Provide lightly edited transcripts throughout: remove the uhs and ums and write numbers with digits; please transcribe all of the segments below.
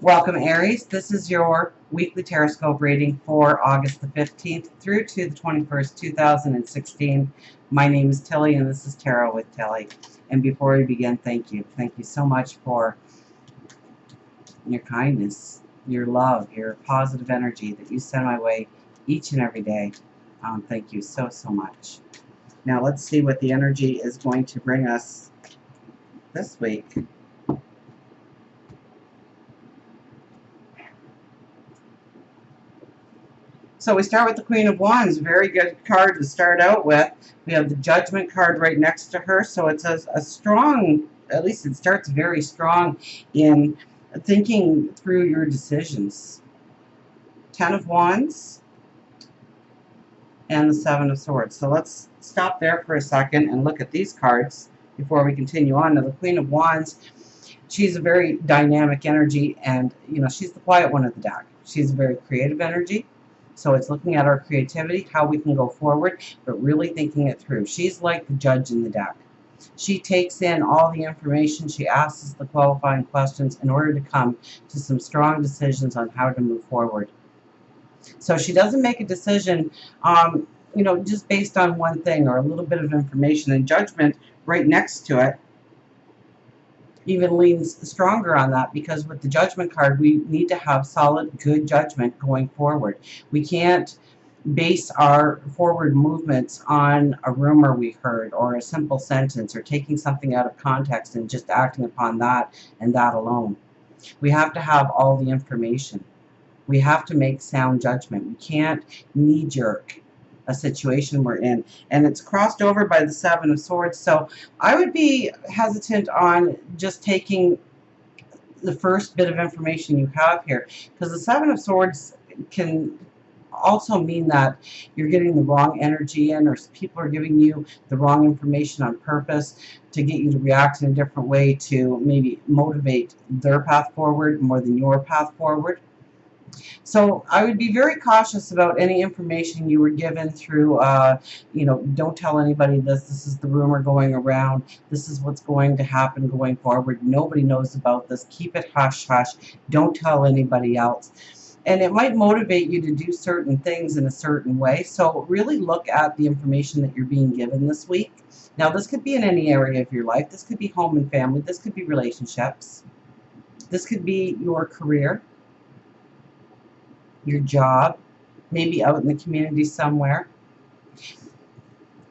Welcome, Aries. This is your weekly Teroscope reading for August the 15th through to the 21st, 2016. My name is Tilly, and this is Tarot with Tilly. And before we begin, thank you. Thank you so much for your kindness, your love, your positive energy that you send my way each and every day. Thank you so, so much. Now, let's see what the energy is going to bring us this week. So we start with the Queen of Wands. Very good card to start out with. We have the Judgment card right next to her. So it's a strong, at least it starts very strong in thinking through your decisions. Ten of Wands and the Seven of Swords. So let's stop there for a second and look at these cards before we continue on. Now the Queen of Wands, she's a very dynamic energy, and she's the quiet one of the deck. She's a very creative energy. So it's looking at our creativity, how we can go forward, but really thinking it through. She's like the judge in the deck. She takes in all the information. She asks the qualifying questions in order to come to some strong decisions on how to move forward. So she doesn't make a decision, just based on one thing or a little bit of information. And Judgment right next to it even leans stronger on that, because with the Judgment card, we need to have solid, good judgment going forward. We can't base our forward movements on a rumor we heard or a simple sentence or taking something out of context and just acting upon that and that alone. We have to have all the information. We have to make sound judgment. We can't knee-jerk a situation we're in. And it's crossed over by the Seven of Swords. So I would be hesitant on just taking the first bit of information you have here, because the Seven of Swords can also mean that you're getting the wrong energy in, or people are giving you the wrong information on purpose to get you to react in a different way to maybe motivate their path forward more than your path forward. So I would be very cautious about any information you were given through, don't tell anybody this. This is the rumor going around. This is what's going to happen going forward. Nobody knows about this. Keep it hush hush. Don't tell anybody else. And it might motivate you to do certain things in a certain way. So really look at the information that you're being given this week. Now, this could be in any area of your life. This could be home and family. This could be relationships. This could be your career, your job, maybe out in the community somewhere,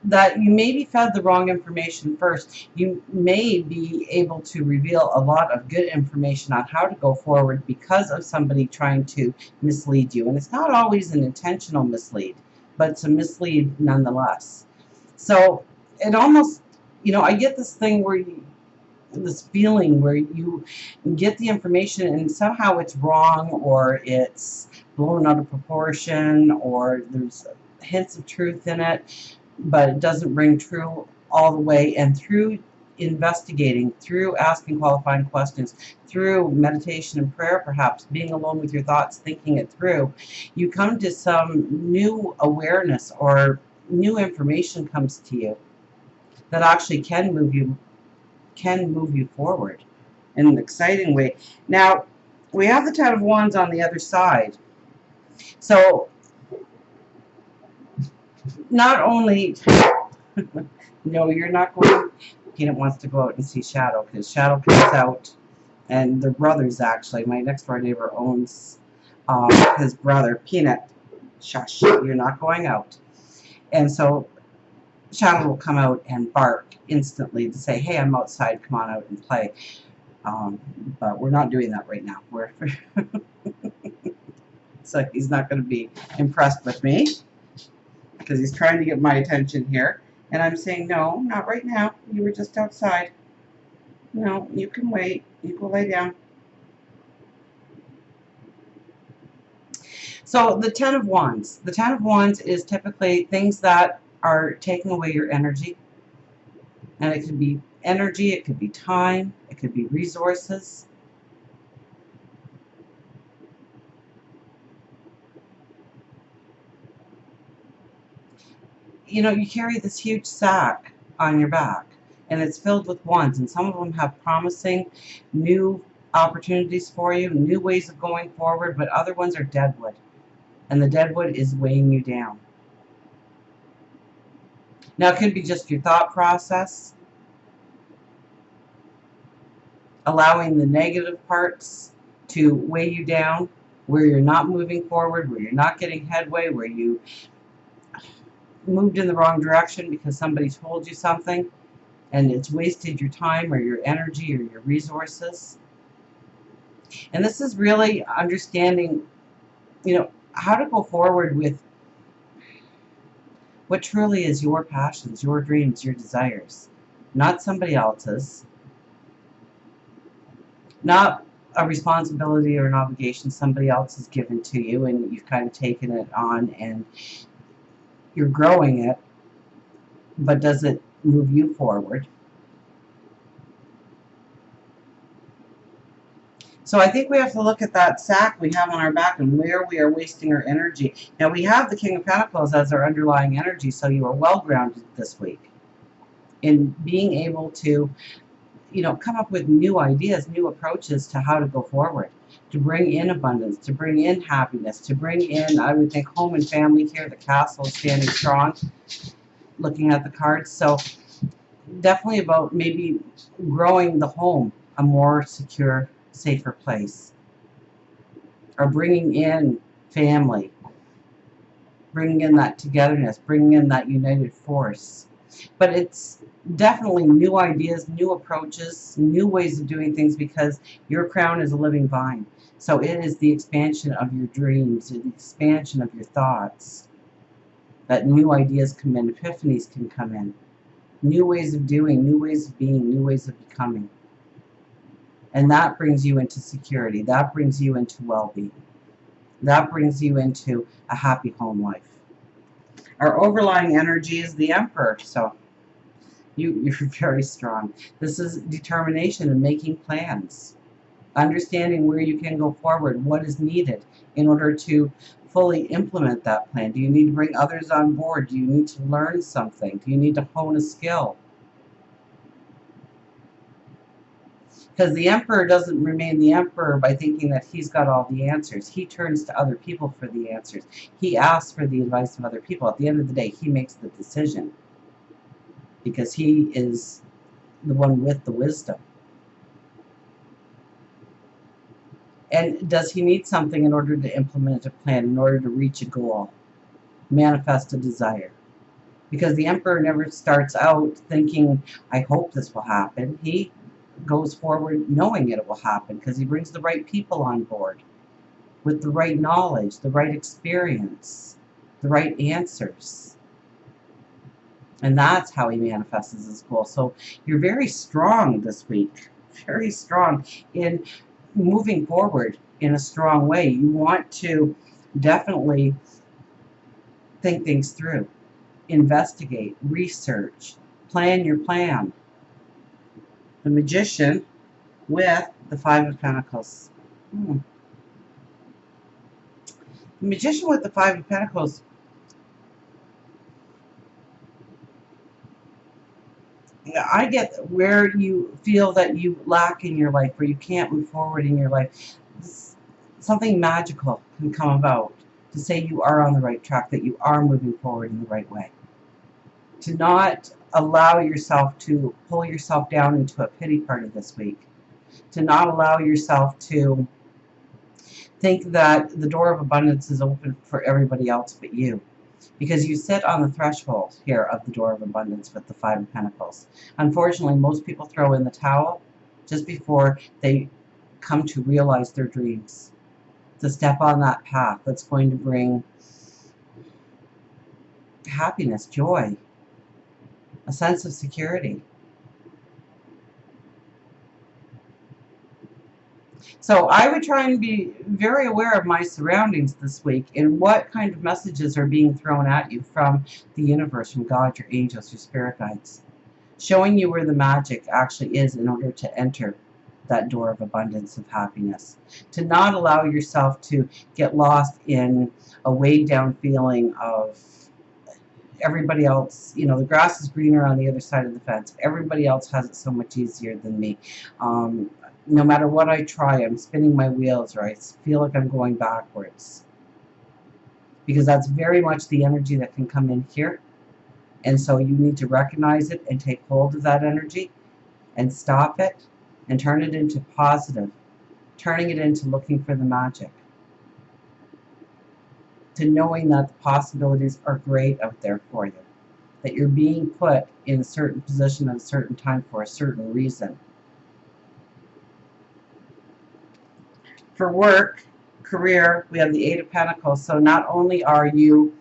that you may be fed the wrong information first. You may be able to reveal a lot of good information on how to go forward because of somebody trying to mislead you. And it's not always an intentional mislead, but it's a mislead nonetheless. So it almost, I get this thing where this feeling where you get the information and somehow it's wrong, or it's blown out of proportion, or there's hints of truth in it, but it doesn't ring true all the way. And through investigating, through asking qualifying questions, through meditation and prayer, perhaps being alone with your thoughts, thinking it through, you come to some new awareness, or new information comes to you that actually can move you forward in an exciting way. Now, we have the Ten of Wands on the other side. So, not only, no, you're not going, Peanut wants to go out and see Shadow, because Shadow comes out, and they're brothers actually. My next door neighbor owns his brother. Peanut, shush, you're not going out. And so Shadow will come out and bark instantly to say, hey, I'm outside, come on out and play. But we're not doing that right now. So he's not going to be impressed with me, because he's trying to get my attention here. And I'm saying, no, not right now. You were just outside. No, you can wait. You go lay down. So the Ten of Wands. The Ten of Wands is typically things that are taking away your energy. And it could be energy, it could be time, it could be resources. You carry this huge sack on your back, and it's filled with wands, and some of them have promising new opportunities for you, new ways of going forward, but other ones are deadwood. And the deadwood is weighing you down. Now, it could be just your thought process, allowing the negative parts to weigh you down, where you're not moving forward, where you're not getting headway, where you moved in the wrong direction because somebody told you something and it's wasted your time or your energy or your resources. And this is really understanding, how to go forward with what truly is your passions, your dreams, your desires, not somebody else's, not a responsibility or an obligation somebody else has given to you and you've kind of taken it on and you're growing it, but does it move you forward? So I think we have to look at that sack we have on our back and where we are wasting our energy. Now we have the King of Pentacles as our underlying energy, so you are well grounded this week in being able to, come up with new ideas, new approaches to how to go forward, to bring in abundance, to bring in happiness, to bring in, I would think, home and family here. The castle is standing strong, looking at the cards. So definitely about maybe growing the home a more secure, safer place, or bringing in family, bringing in that togetherness, bringing in that united force. But it's definitely new ideas, new approaches, new ways of doing things, because your crown is a living vine. So it is the expansion of your dreams, the expansion of your thoughts, that new ideas come in, epiphanies can come in, new ways of doing, new ways of being, new ways of becoming. And that brings you into security. That brings you into well-being. That brings you into a happy home life. Our overlying energy is the Emperor, so you're very strong. This is determination and making plans, understanding where you can go forward, what is needed in order to fully implement that plan. Do you need to bring others on board? Do you need to learn something? Do you need to hone a skill? Because the Emperor doesn't remain the Emperor by thinking that he's got all the answers. He turns to other people for the answers. He asks for the advice of other people. At the end of the day, he makes the decision, because he is the one with the wisdom. And does he need something in order to implement a plan, in order to reach a goal, manifest a desire? Because the Emperor never starts out thinking, I hope this will happen. He goes forward knowing it will happen, because he brings the right people on board with the right knowledge, the right experience, the right answers. And that's how he manifests his goal. So you're very strong this week, very strong in moving forward in a strong way. You want to definitely think things through, investigate, research, plan your plan. The Magician with the Five of Pentacles. The Magician with the Five of Pentacles. I get where you feel that you lack in your life, where you can't move forward in your life. Something magical can come about to say you are on the right track, that you are moving forward in the right way. To not allow yourself to pull yourself down into a pity party this week. To not allow yourself to think that the door of abundance is open for everybody else but you. Because you sit on the threshold here of the door of abundance with the Five of Pentacles. Unfortunately, most people throw in the towel just before they come to realize their dreams, to step on that path that's going to bring happiness, joy, a sense of security. So I would try and be very aware of my surroundings this week and what kind of messages are being thrown at you from the universe, from God, your angels, your spirit guides, showing you where the magic actually is in order to enter that door of abundance, of happiness. To not allow yourself to get lost in a weighed down feeling of everybody else, the grass is greener on the other side of the fence. Everybody else has it so much easier than me. No matter what I try, I'm spinning my wheels, or I feel like I'm going backwards. Because that's very much the energy that can come in here. And so you need to recognize it and take hold of that energy and stop it and turn it into positive, turning it into looking for the magic, to knowing that the possibilities are great out there for you, that you're being put in a certain position at a certain time for a certain reason. For work, career, we have the Eight of Pentacles. So not only are you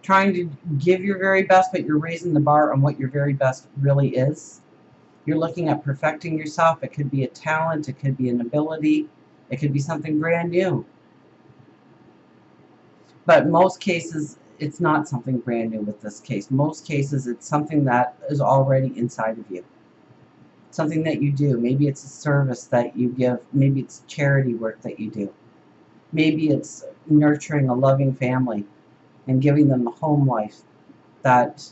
trying to give your very best, but you're raising the bar on what your very best really is. You're looking at perfecting yourself. It could be a talent, it could be an ability, it could be something brand new. But most cases, it's not something brand new with this case. Most cases, it's something that is already inside of you. Something that you do. Maybe it's a service that you give. Maybe it's charity work that you do. Maybe it's nurturing a loving family and giving them a home life that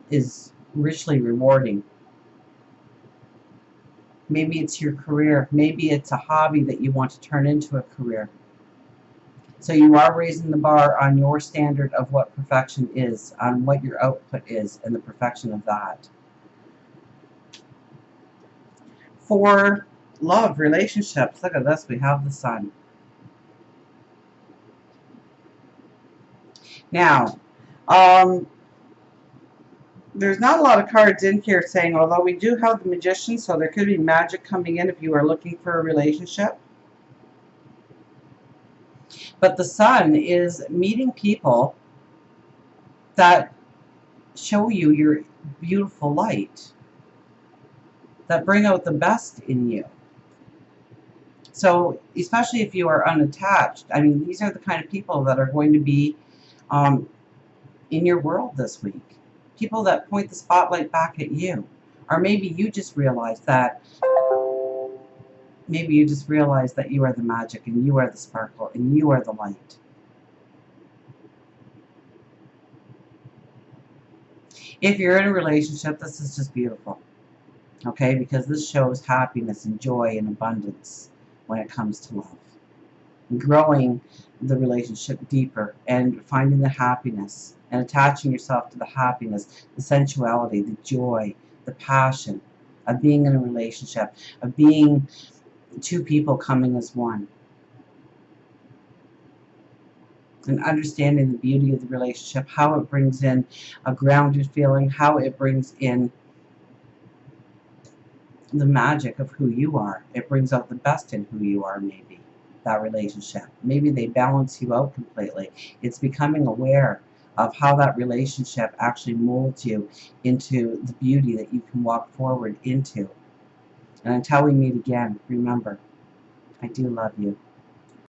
is richly rewarding. Maybe it's your career. Maybe it's a hobby that you want to turn into a career. So you are raising the bar on your standard of what perfection is, on what your output is, and the perfection of that. For love, relationships, look at this, we have the Sun. Now, there's not a lot of cards in here saying, although we do have the Magician, so there could be magic coming in if you are looking for a relationship. But the Sun is meeting people that show you your beautiful light, that bring out the best in you. So especially if you are unattached, I mean, these are the kind of people that are going to be in your world this week. People that point the spotlight back at you. Or maybe you just realize that you are the magic and you are the sparkle and you are the light. If you're in a relationship, this is just beautiful. Okay, because this shows happiness and joy and abundance when it comes to love. And growing the relationship deeper and finding the happiness and attaching yourself to the happiness, the sensuality, the joy, the passion of being in a relationship, of being two people coming as one. And understanding the beauty of the relationship, how it brings in a grounded feeling, how it brings in the magic of who you are. It brings out the best in who you are, maybe, that relationship. Maybe they balance you out completely. It's becoming aware of how that relationship actually molds you into the beauty that you can walk forward into. And until we meet again, remember, I do love you.